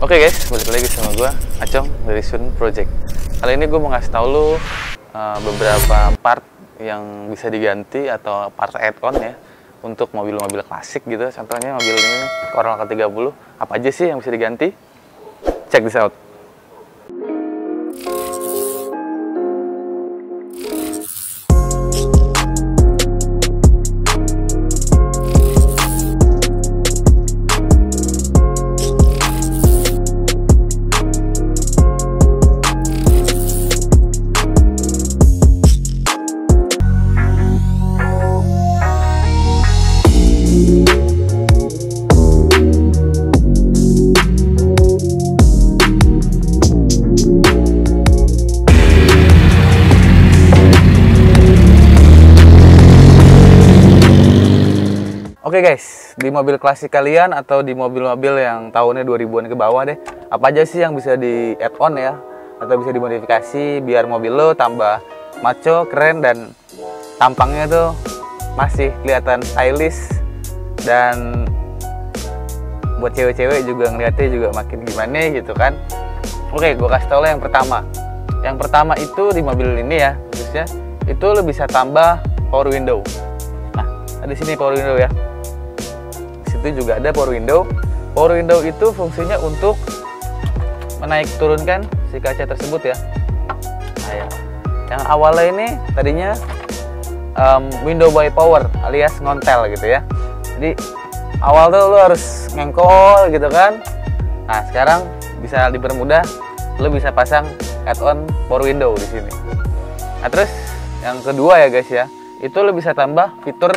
Oke guys, balik lagi sama gue, Acong dari Sun Project. Kali ini gue mau ngasih tau lu beberapa part yang bisa diganti atau part add-on ya untuk mobil-mobil klasik gitu. Contohnya mobil ini Corolla K30, apa aja sih yang bisa diganti? Check this out. Oke guys, di mobil klasik kalian atau di mobil-mobil yang tahunnya 2000-an ke bawah deh, apa aja sih yang bisa di add-on ya, atau bisa dimodifikasi biar mobil lo tambah maco, keren, dan tampangnya tuh masih kelihatan stylish, dan buat cewek-cewek juga ngeliatnya juga makin gimana gitu kan. Oke, gue kasih tau lo yang pertama. Yang pertama itu di mobil ini ya, khususnya itu lo bisa tambah power window. Nah, di sini power window ya. Itu juga ada power window. Power window itu fungsinya untuk menaik turunkan si kaca tersebut ya. Nah, ya. Yang awalnya ini tadinya window by power alias ngontel gitu ya. Jadi awal tuh lo harus ngengkol gitu kan. Nah, sekarang bisa dipermudah, lo bisa pasang add-on power window di sini. Nah, terus yang kedua ya guys ya, itu lo bisa tambah fitur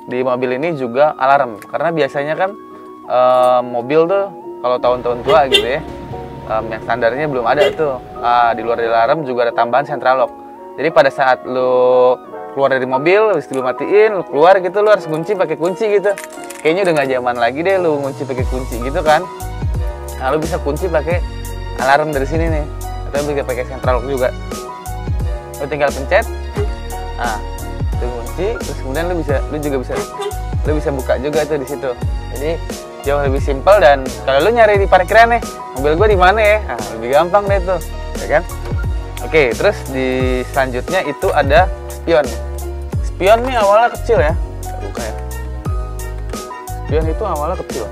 di mobil ini juga alarm, karena biasanya kan mobil tuh kalau tahun-tahun tua gitu ya, yang standarnya belum ada tuh, di luar dari alarm juga ada tambahan central lock. Jadi pada saat lo keluar dari mobil, habis lu matiin, lo keluar gitu, lo harus kunci pakai kunci gitu. Kayaknya udah nggak zaman lagi deh lo kunci pakai kunci gitu kan. Nah, lo bisa kunci pakai alarm dari sini nih, atau bisa pakai central lock juga. Lo tinggal pencet, nah itu kunci, terus kemudian lu bisa buka juga tuh di situ. Jadi jauh lebih simpel, dan kalau lu nyari di parkiran nih, mobil gua di mana ya, nah, lebih gampang deh tuh, ya kan? Oke, terus di selanjutnya itu ada spion. Spion nih awalnya kecil ya, kita buka ya. Spion itu awalnya kecil.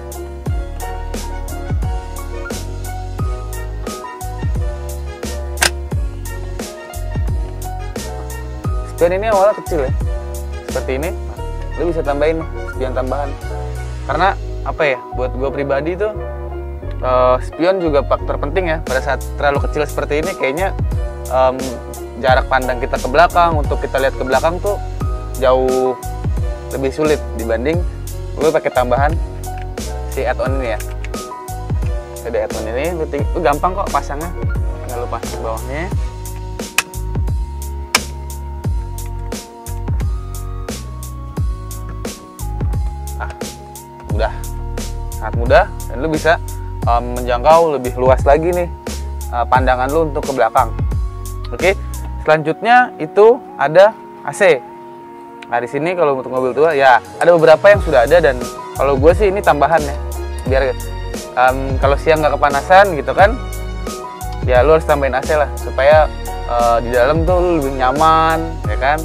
Spion ini awalnya kecil ya, seperti ini. Lu bisa tambahin spion tambahan, karena apa ya, buat gue pribadi tuh spion juga faktor penting ya. Pada saat terlalu kecil seperti ini, kayaknya jarak pandang kita ke belakang, untuk kita lihat ke belakang tuh jauh lebih sulit dibanding lu pakai tambahan si add-on ini ya. Ada add-on ini, lu gampang kok pasangnya, tinggal lu pasang bawahnya. Mudah, sangat mudah, dan lu bisa menjangkau lebih luas lagi nih pandangan lu untuk ke belakang. Oke, selanjutnya itu ada AC. Nah, di sini kalau untuk mobil tua ya ada beberapa yang sudah ada, dan kalau gue sih ini tambahan ya, biar kalau siang nggak kepanasan gitu kan, ya lu harus tambahin AC lah, supaya di dalam tuh lu lebih nyaman ya kan,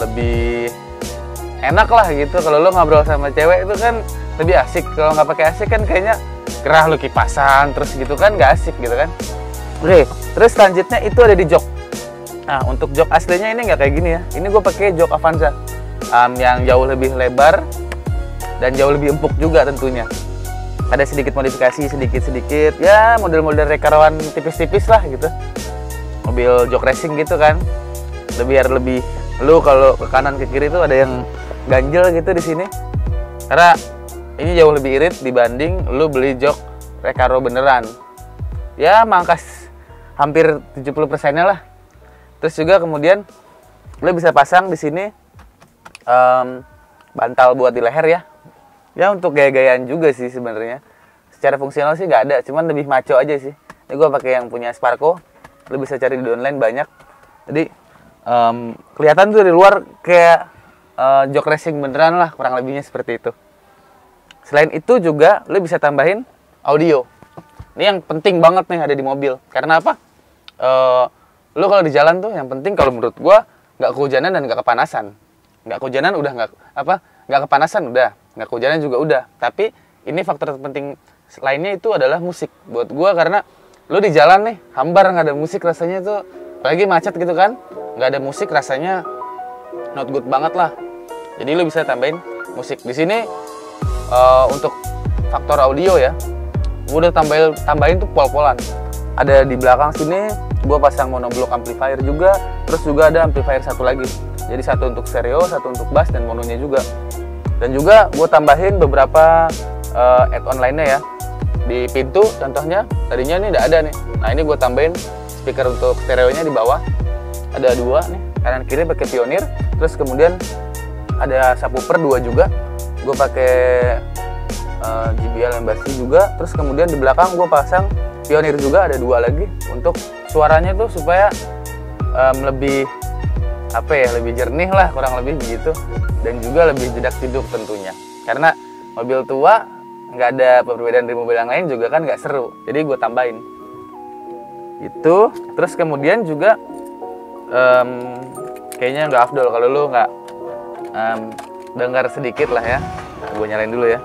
lebih enak lah gitu. Kalau lu ngobrol sama cewek itu kan lebih asik. Kalau nggak pakai AC kan kayaknya gerah, lu kipasan terus gitu kan, nggak asik gitu kan. Oke, terus selanjutnya itu ada di jok. Nah, untuk jok aslinya ini nggak kayak gini ya. Ini gue pakai jok Avanza yang jauh lebih lebar dan jauh lebih empuk juga tentunya. Ada sedikit modifikasi sedikit-sedikit ya, model-model rekaroan tipis-tipis lah gitu. Mobil jok racing gitu kan. Biar lebih, lu kalau ke kanan ke kiri tuh ada yang ganjel gitu di sini. Karena ini jauh lebih irit dibanding lu beli jok Recaro beneran. Ya mangkas hampir 70%-nya lah. Terus juga kemudian lu bisa pasang di sini bantal buat di leher ya. Ya untuk gaya-gayaan juga sih sebenarnya. Secara fungsional sih nggak ada, cuman lebih maco aja sih. Ini gue pakai yang punya Sparco. Lu bisa cari di online banyak. Jadi kelihatan tuh dari luar kayak jok racing beneran lah, kurang lebihnya seperti itu. Selain itu juga lo bisa tambahin audio. Ini yang penting banget nih ada di mobil. Karena apa? Lu kalau di jalan tuh yang penting kalau menurut gua nggak kehujanan dan nggak kepanasan. Nggak kehujanan udah nggak kepanasan udah, nggak kehujanan juga udah. Tapi ini faktor terpenting lainnya itu adalah musik buat gua, karena lu di jalan nih hambar nggak ada musik rasanya tuh, apalagi macet gitu kan, nggak ada musik rasanya not good banget lah. Jadi lu bisa tambahin musik di sini. Untuk faktor audio ya, gua udah tambahin tuh pol-polan. Ada di belakang sini gua pasang monoblock amplifier juga, terus juga ada amplifier satu lagi. Jadi satu untuk stereo, satu untuk bass dan mononya juga. Dan juga gue tambahin beberapa add-on lainnya ya. Di pintu contohnya, tadinya ini udah ada nih. Nah ini gue tambahin speaker untuk stereonya di bawah. Ada 2 nih, kanan kiri pakai Pioneer. Terus kemudian ada subwoofer 2 juga. Gue pakai JBL Embassy juga. Terus kemudian di belakang gue pasang Pioneer juga, ada 2 lagi. Untuk suaranya tuh supaya lebih lebih jernih lah, kurang lebih begitu, dan juga lebih jedak-jeduk tentunya, karena mobil tua nggak ada perbedaan dari mobil yang lain juga kan nggak seru, jadi gue tambahin itu. Terus kemudian juga kayaknya nggak afdol kalau lu nggak dengar sedikit lah ya. Gue nyalain dulu ya.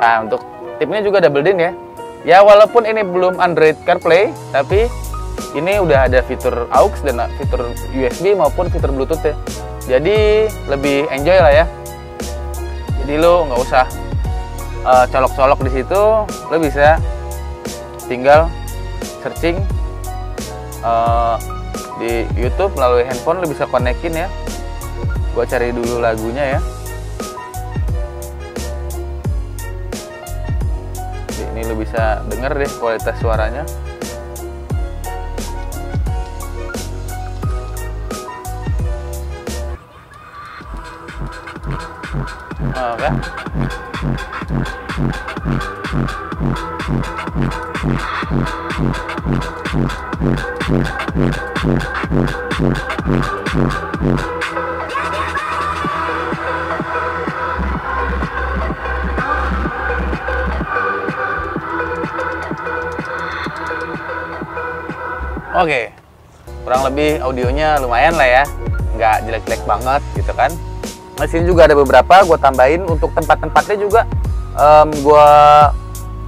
Nah untuk tipnya juga double din ya, walaupun ini belum Android CarPlay, tapi ini udah ada fitur aux dan fitur USB maupun fitur Bluetooth ya. Jadi lebih enjoy lah ya. Jadi lo nggak usah colok-colok di situ, lo bisa tinggal searching di YouTube melalui handphone, lo bisa konekin ya. Gua cari dulu lagunya ya. Ini lo bisa denger deh kualitas suaranya. Oke. Oke, kurang lebih audionya lumayan lah ya, nggak jelek-jelek banget gitu kan. Di sini juga ada beberapa gue tambahin untuk tempat-tempatnya juga. Gue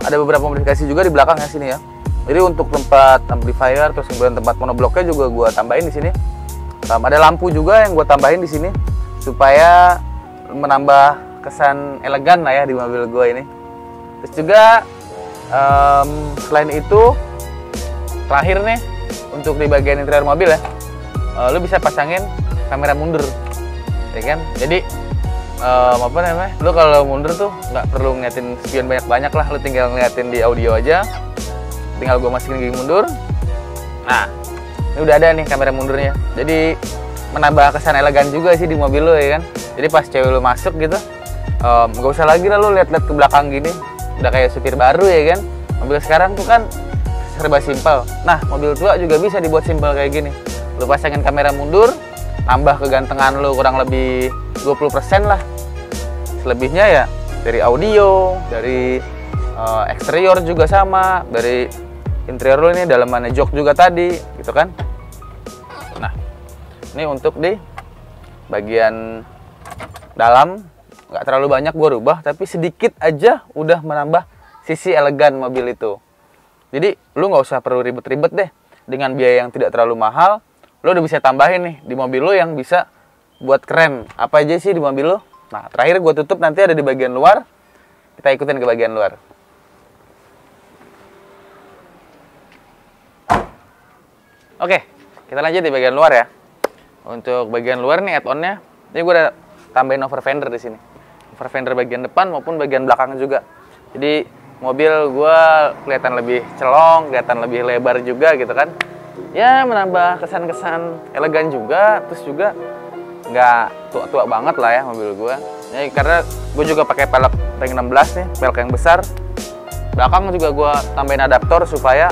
ada beberapa modifikasi juga di belakang ya sini ya. Jadi untuk tempat amplifier, terus kemudian tempat monoblocknya juga gue tambahin di sini. Ada lampu juga yang gue tambahin di sini supaya menambah kesan elegan lah ya di mobil gue ini. Terus juga selain itu terakhir nih untuk di bagian interior mobil ya, lu bisa pasangin kamera mundur. Ya kan, jadi apa namanya, lu kalau mundur tuh nggak perlu ngeliatin spion banyak-banyak lah, lu tinggal ngeliatin di audio aja, tinggal gue masukin gigi mundur. Nah ini udah ada nih kamera mundurnya, jadi menambah kesan elegan juga sih di mobil lu ya kan. Jadi pas cewek lu masuk gitu, nggak usah lagi lah lu lihat-lihat ke belakang gini, udah kayak supir baru ya kan. Mobil sekarang tuh kan serba simpel. Nah mobil tua juga bisa dibuat simpel kayak gini, lu pasangin kamera mundur, nambah kegantengan lo kurang lebih 20% lah. Selebihnya ya dari audio, dari eksterior juga sama, dari interior lo ini dalamannya jok juga tadi gitu kan. Nah ini untuk di bagian dalam nggak terlalu banyak gue rubah, tapi sedikit aja udah menambah sisi elegan mobil itu. Jadi lo nggak usah perlu ribet-ribet deh, dengan biaya yang tidak terlalu mahal lo udah bisa tambahin nih di mobil lo yang bisa buat keren. Apa aja sih di mobil lo? Nah terakhir gue tutup nanti ada di bagian luar. Kita ikutin ke bagian luar. Oke, kita lanjut di bagian luar ya. Untuk bagian luar nih add-onnya, ini gue udah tambahin over fender di sini. Over fender bagian depan maupun bagian belakang juga. Jadi mobil gue kelihatan lebih celong, kelihatan lebih lebar juga gitu kan. Ya menambah kesan-kesan elegan juga, terus juga nggak tua-tua banget lah ya mobil gue. Ya, karena gue juga pakai pelek ring 16 nih, pelek yang besar. Belakang juga gue tambahin adaptor supaya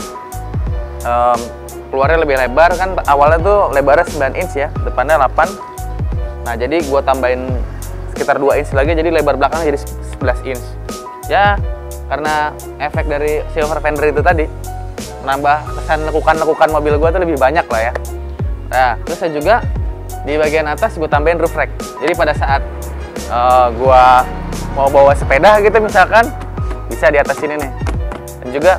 keluarnya lebih lebar kan. Awalnya tuh lebarnya 9 inch ya, depannya 8. Nah jadi gue tambahin sekitar 2 inch lagi, jadi lebar belakangnya jadi 11 inch. Ya karena efek dari silver fender itu tadi menambah kesan lekukan mobil gue tuh lebih banyak lah ya. Nah, terus saya juga di bagian atas gue tambahin roof rack. Jadi pada saat gue mau bawa sepeda gitu misalkan, bisa di atas sini nih. Dan juga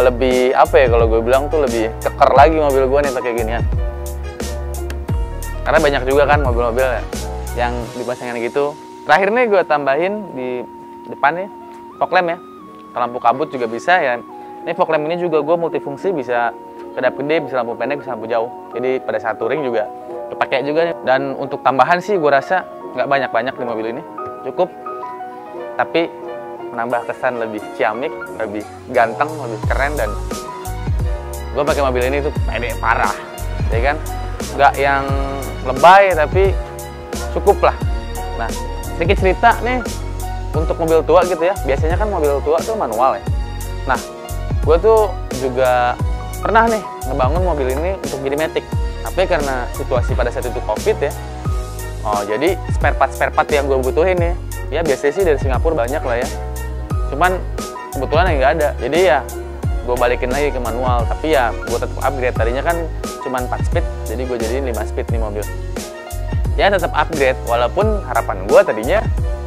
lebih apa ya kalau gue bilang tuh lebih ceker lagi mobil gue nih pakai ginian. Karena banyak juga kan mobil-mobil yang dipasangin gitu. Terakhir nih gue tambahin di depan nih fog lamp ya. Lampu kabut juga bisa ya. Ini fog lamp ini juga gue multifungsi, bisa kedap gede, bisa lampu pendek, bisa lampu jauh. Jadi pada saat touring juga kepake juga nih. Dan untuk tambahan sih gue rasa nggak banyak-banyak di mobil ini. Cukup. Tapi menambah kesan lebih ciamik, lebih ganteng, lebih keren, dan gue pakai mobil ini tuh pede parah, ya kan? Nggak yang lebay tapi cukup lah. Nah, sedikit cerita nih untuk mobil tua gitu ya. Biasanya kan mobil tua tuh manual ya. Nah, gue tuh juga pernah nih ngebangun mobil ini untuk jadi matic. Tapi karena situasi pada saat itu COVID ya, jadi spare part yang gue butuhin nih, ya biasanya sih dari Singapura banyak lah ya. Cuman kebetulan yang nggak ada, jadi ya gue balikin lagi ke manual. Tapi ya gue tetap upgrade. Tadinya kan cuma 4 speed, jadi gue jadiin 5 speed nih mobil. Ya tetap upgrade, walaupun harapan gue tadinya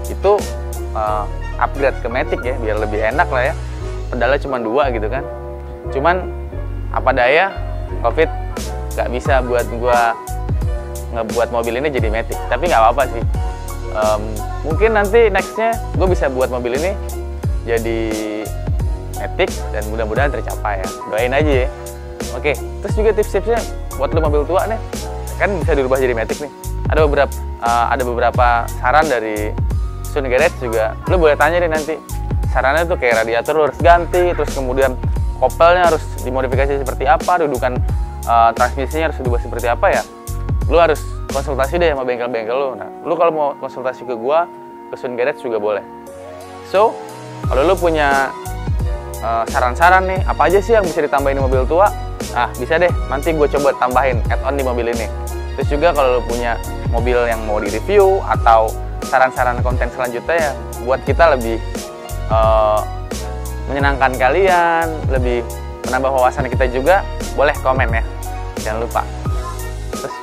itu upgrade ke matic ya, biar lebih enak lah ya. Pedalnya cuma 2 gitu kan. Cuman apa daya, COVID nggak bisa buat gue ngebuat mobil ini jadi matic. Tapi nggak apa-apa sih. Mungkin nanti nextnya gue bisa buat mobil ini jadi matic dan mudah-mudahan tercapai ya. Doain aja ya. Oke, terus juga tips-tipsnya buat lo mobil tua nih, kan bisa dirubah jadi matic nih. Ada beberapa saran dari Sun Garage juga. Lo boleh tanya deh nanti. Sarannya tuh kayak radiator lo harus ganti, terus kemudian kopelnya harus dimodifikasi seperti apa, dudukan transmisinya harus diubah seperti apa ya. Lo harus konsultasi deh sama bengkel-bengkel lo. Nah, lo kalau mau konsultasi ke gua, ke Sun Garage juga boleh. So, kalau lo punya saran-saran nih, apa aja sih yang bisa ditambahin di mobil tua? Nah, bisa deh, nanti gue coba tambahin add-on di mobil ini. Terus juga kalau lo punya mobil yang mau di-review atau saran-saran konten selanjutnya ya, buat kita lebih menyenangkan kalian, lebih menambah wawasan kita juga, boleh komen ya. Jangan lupa. Terus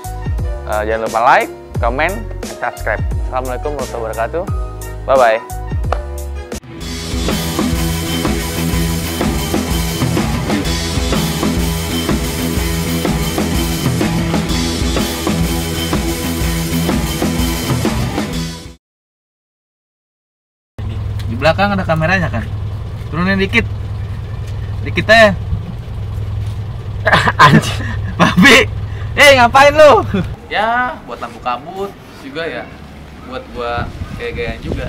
jangan lupa like, comment, dan subscribe. Assalamualaikum warahmatullahi wabarakatuh. Bye-bye. Di belakang ada kameranya kan? Turunin dikit. Dikit aja. Anjir. Babi. Ngapain lu? Ya, buat lampu kabut juga ya. Buat gua gaya-gayaan juga.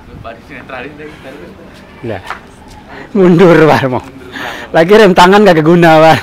Lupa dinetralin deh. Lah. Mundur, Bar. Lagi rem tangan gak keguna, Bar.